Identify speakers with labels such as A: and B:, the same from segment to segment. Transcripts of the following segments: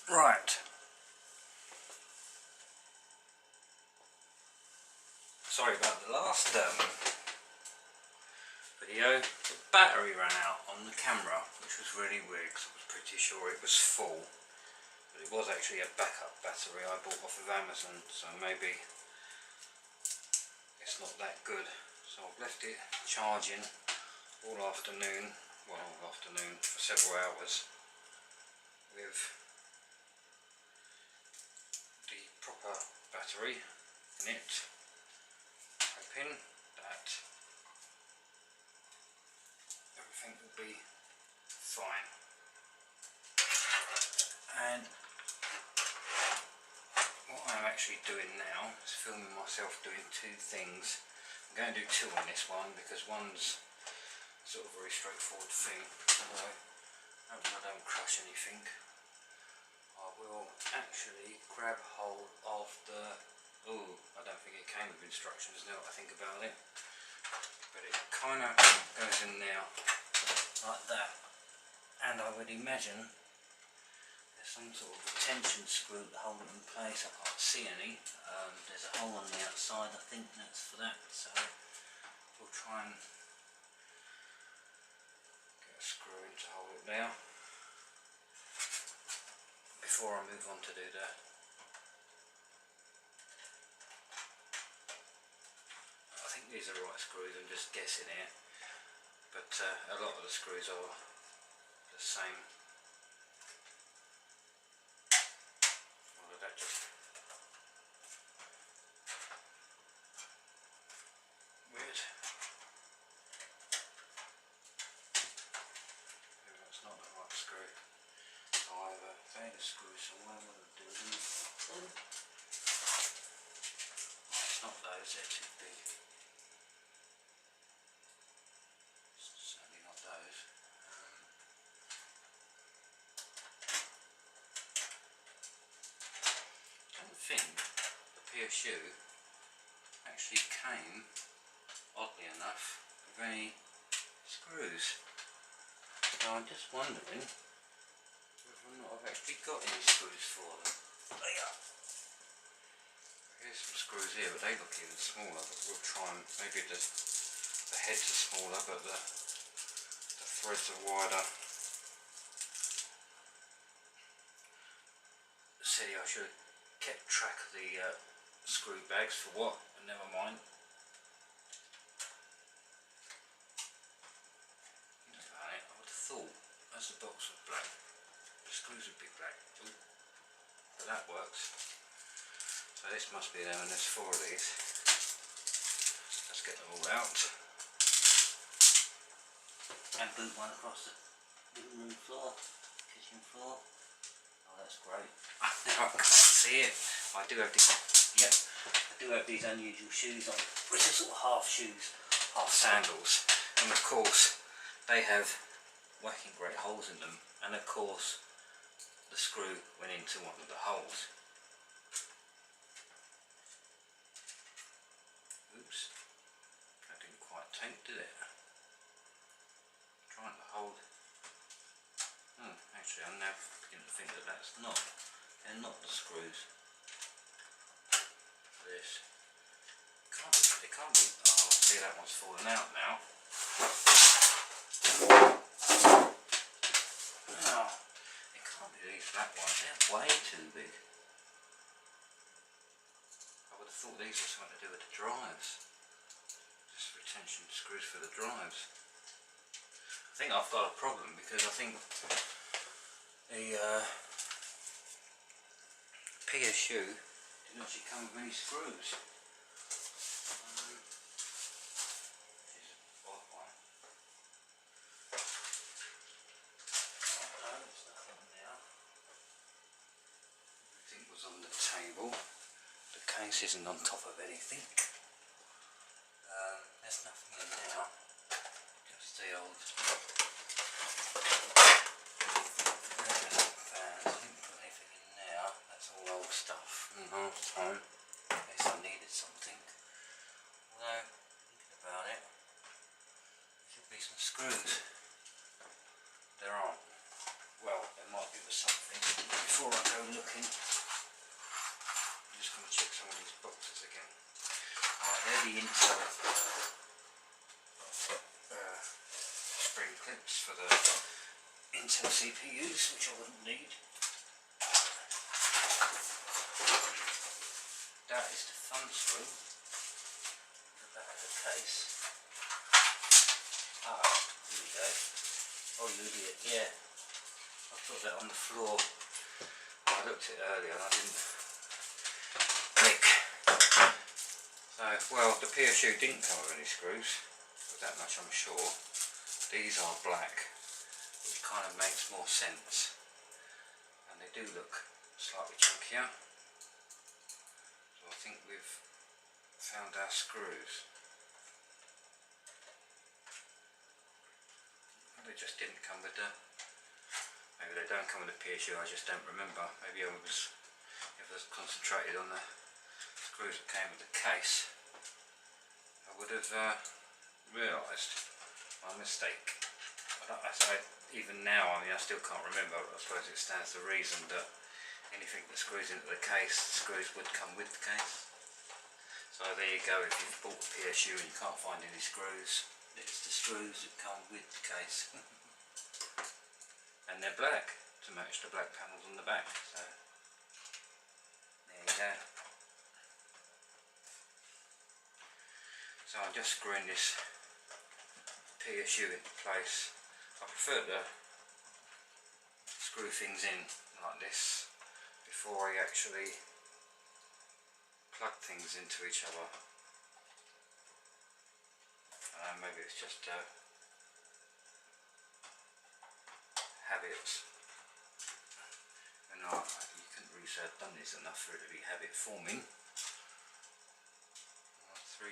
A: Right. Sorry about the last video. The battery ran out on the camera, which was really weird because I was pretty sure it was full. But it was actually a backup battery I bought off of Amazon, so maybe it's not that good. So I've left it charging all afternoon, well, all afternoon for several hours with the proper battery in it, hoping that everything will be fine. And what I'm actually doing now is filming myself doing two things. I'm going to do two on this one because one's sort of a very straightforward thing, although hoping I don't crush anything. I will actually grab hold of the, I don't think it came with instructions now that I think about it, but it kind of goes in there like that, and I would imagine there's some sort of retention screw to hold it in place. I can't see any. There's a hole on the outside, I think that's for that, so we'll try and get a screw in to hold it there before I move on to do that. I think these are right screws, I'm just guessing here, but a lot of the screws are the same. Or did that just weird? Maybe that's not the right screw. I have a failure screw somewhere. What I'll do is them. Oh, it's not those, they're too big. It's certainly not those. I don't think the PSU actually came, oddly enough, with any screws. So I'm just wondering whether or not I've actually got any screws for them. They are. Here's some screws here, but they look even smaller, but we'll try and, maybe the heads are smaller, but the threads are wider. See, I should have kept track of the screw bags for what, but never mind. I would have thought, as the box was black, the screws would be black. Ooh, but that works. So this must be them, and there's 4 of these. Let's get them all out. And boot one across the living room floor, kitchen floor. Oh, that's great. Now I can't see it. I do have these, yep, I do have these unusual shoes on, which are sort of half shoes, half sandals. And of course, they have whacking great holes in them. And of course, the screw went into one of the holes. Oops, that didn't quite take, did it? Trying to hold. Actually, I'm now beginning to think that they're not the screws. This. It can't be. Oh, see, that one's falling out now. No, it can't be these black ones. They're way too big. I would have thought these were something to do with the drives. Just retention screws for the drives. I think I've got a problem because I think the PSU didn't actually come with any screws. This is an odd one. No, there's nothing there. Everything was on the table. The case isn't on top of anything. There's nothing in there. Just the old. Stuff from last time, in case I needed something. Although, thinking about it, there should be some screws. There aren't. Well, there might be for something before I go looking. I'm just going to check some of these boxes again. Right, they're the Intel spring clips for the Intel CPUs, which I wouldn't need. That is the thumb screw at the back of the case. Ah, here we go. Oh, you idiot, yeah. I put that on the floor. I looked at it earlier and I didn't click. So, well, the PSU didn't come with any screws, but that much I'm sure. These are black, which kind of makes more sense. And they do look slightly chunkier. So I think we've found our screws. They just didn't come with the... Maybe they don't come with the PSU, I just don't remember. Maybe if I was concentrated on the screws that came with the case, I would have realised my mistake. Even now, I mean, I still can't remember. I suppose it stands to reason that anything that screws into the case, the screws would come with the case. So there you go, if you've bought a PSU and you can't find any screws, it's the screws that come with the case. And they're black, to match the black panels on the back. So there you go. So I'm just screwing this PSU into place. I prefer to screw things in like this before I actually plug things into each other. Maybe it's just habits. And you couldn't really say I've done this enough for it to be habit forming. 3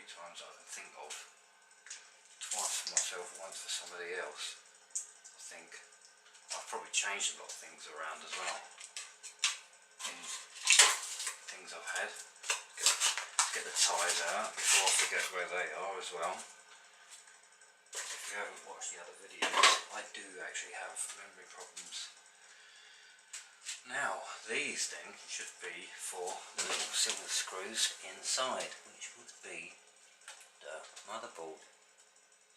A: times I can think of. Twice for myself, once for somebody else. I think I've probably changed a lot of things around as well. In things I've had. Get the ties out before I forget where they are as well. If you haven't watched the other videos, I do actually have memory problems. Now, these then should be for the little silver screws inside, which would be the motherboard.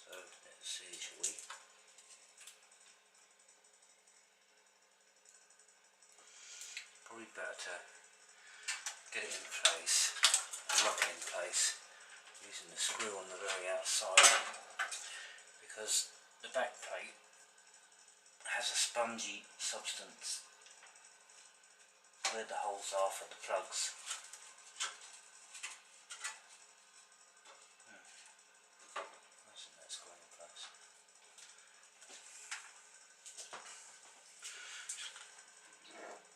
A: So, let's see, shall we? Probably better to get it in place, lock it in place, using the screw on the very outside, because the back plate has a spongy substance where the holes are for the plugs. That's going in place.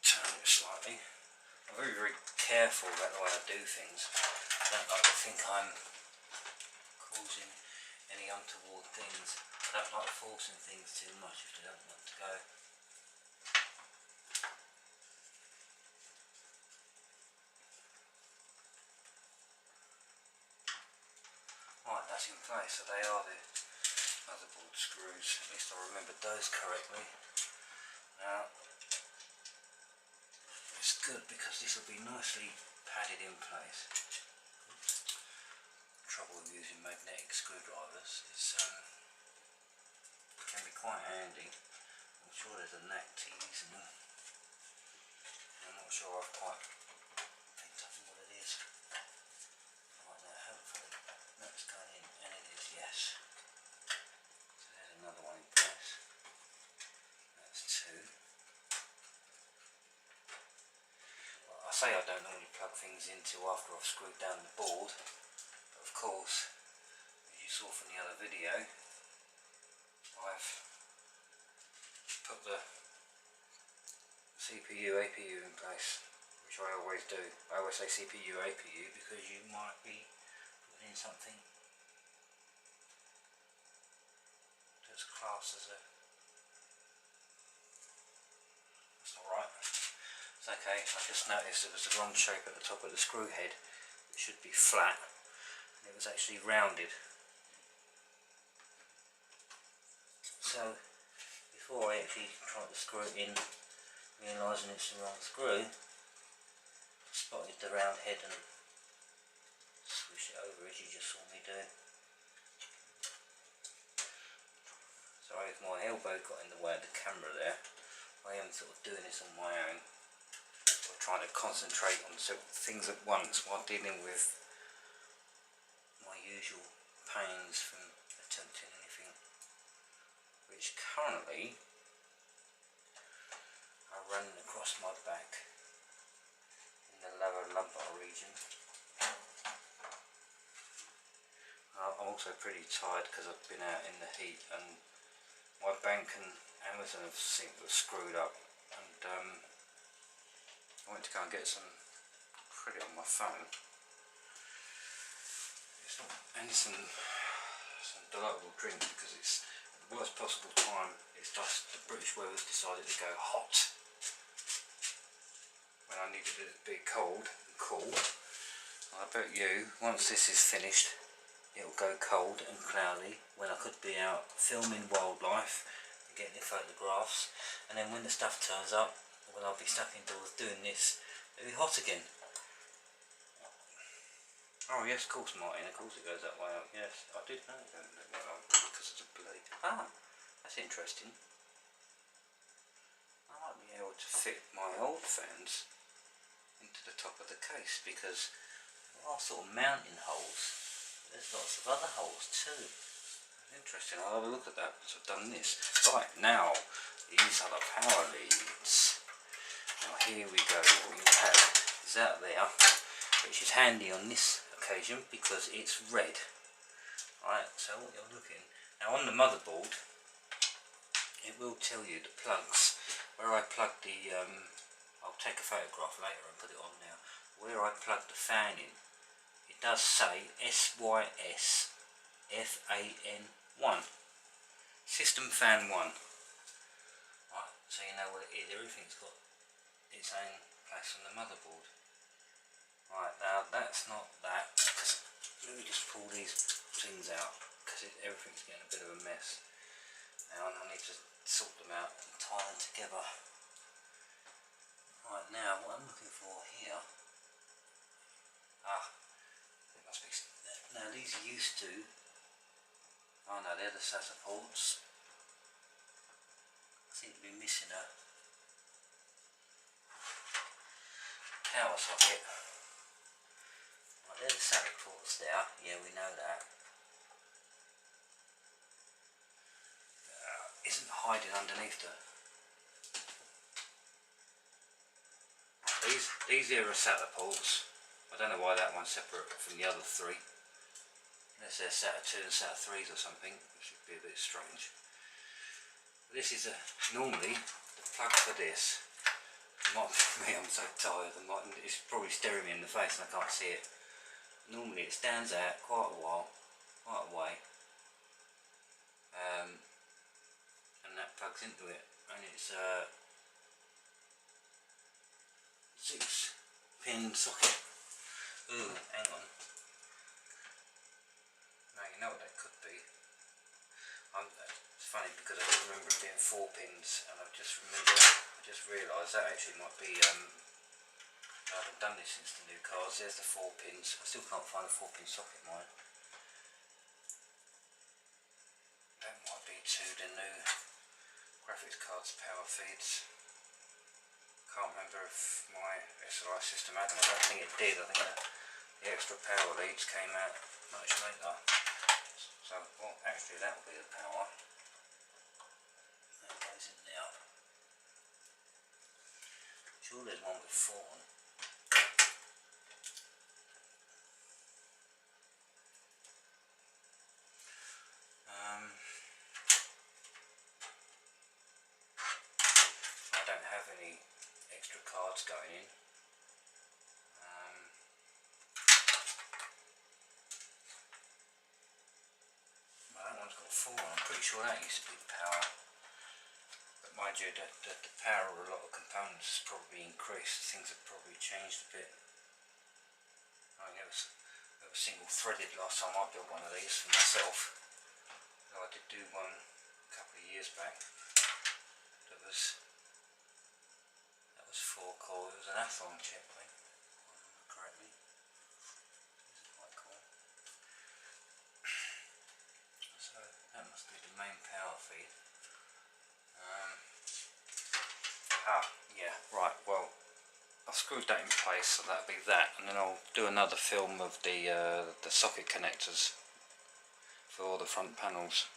A: Turn it slightly. I'm very, very careful about the way I do things. I don't like to think I'm causing any untoward things. I don't like forcing things too much if they don't want to go. Right, that's in place, so they are the motherboard screws. At least I remembered those correctly. Now, it's good because this will be nicely padded in place. The trouble with using magnetic screwdrivers is it can be quite handy. I'm sure there's a knack to using them. I'm not sure I've quite picked up what it is. Right, now hopefully that's going in, and it is, yes. So there's another one in place. That's 2. Well, I say I don't normally plug things in till after I've screwed down the board, but of course, as you saw from the other video, I've put the CPU, APU in place, which I always do. I always say CPU, APU because you might be putting in something that's classed as a... That's not right. It's okay, I just noticed there was the wrong shape at the top of the screw head. It should be flat, and it was actually rounded. So, before I actually try to screw it in realising it's the wrong screw, spotted the round head and switched it over as you just saw me do. Sorry if my elbow got in the way of the camera there. I am sort of doing this on my own, or trying to concentrate on several things at once while dealing with my usual pains from attempting anything which currently are running across my back in the lower lumbar region. I'm also pretty tired because I've been out in the heat and my bank and Amazon have seemed to have screwed up, and I went to go and get some credit on my phone. And some delightful drink because it's at the worst possible time. It's just the British weather's decided to go hot when I needed it to be cold and cool. I bet you, once this is finished, it'll go cold and cloudy when I could be out filming wildlife and getting the photographs, and then when the stuff turns up, when I'll be stuck indoors doing this, it'll be hot again. Oh yes, of course Martin, of course it goes that way up, yes. I did know it went that way up because of the blade. Ah, that's interesting. I might be able to fit my old fans into the top of the case because there are sort of mounting holes. There's lots of other holes too. That's interesting, I'll have a look at that once I've done this. Right, now, these are the power leads. Now here we go, what you have is that there, which is handy on this occasion because it's red. Right, so what you're looking now on the motherboard, it will tell you the plugs where I plug the I'll take a photograph later and put it on now, where I plug the fan in. It does say SYS FAN1, system fan 1. Right, so you know what it is, everything's got its own place on the motherboard. Right, now that's not that, because let me just pull these things out because everything's getting a bit of a mess now and I need to sort them out and tie them together. Right, now what I'm looking for here, it must be, now these are used to, oh no, they're the SATA ports. I seem to be missing a power socket. There's the SATA ports there, yeah we know that. Isn't hiding underneath the... These here are SATA ports. I don't know why that one's separate from the other three. Unless they're SATA 2 and SATA 3s or something, which would be a bit strange. This is normally the plug for this. Might be me, I'm so tired, it's probably staring me in the face and I can't see it. Normally it stands out quite a way, and that plugs into it, and it's a 6-pin socket. Ooh, hang on. Now you know what that could be. It's funny because I just remember it being 4 pins, and I just realised that actually might be. I haven't done this since the new cars. There's the 4 pins. I still can't find a 4-pin socket mine. That might be to the new graphics cards power feeds. Can't remember if my SLI system had them. I don't think it did. I think the extra power leads came out much later. So, well, actually that will be the power. That goes in there. Sure there's one with 4 on. I don't have any extra cards going in. Well, that one's got 4 on. I'm pretty sure that used to be the power. But mind you, the power of a lot of components has probably increased. Things have probably changed a bit. I mean, it was single threaded last time I built one of these for myself. I did do one a couple of years back that was 64 core, it was an Athlon chip, I think, if I remember correctly. These are quite cool. So that must be the main power feed. Yeah, right, well, I've screwed that in place, so that'll be that, and then I'll do another film of the socket connectors for all the front panels.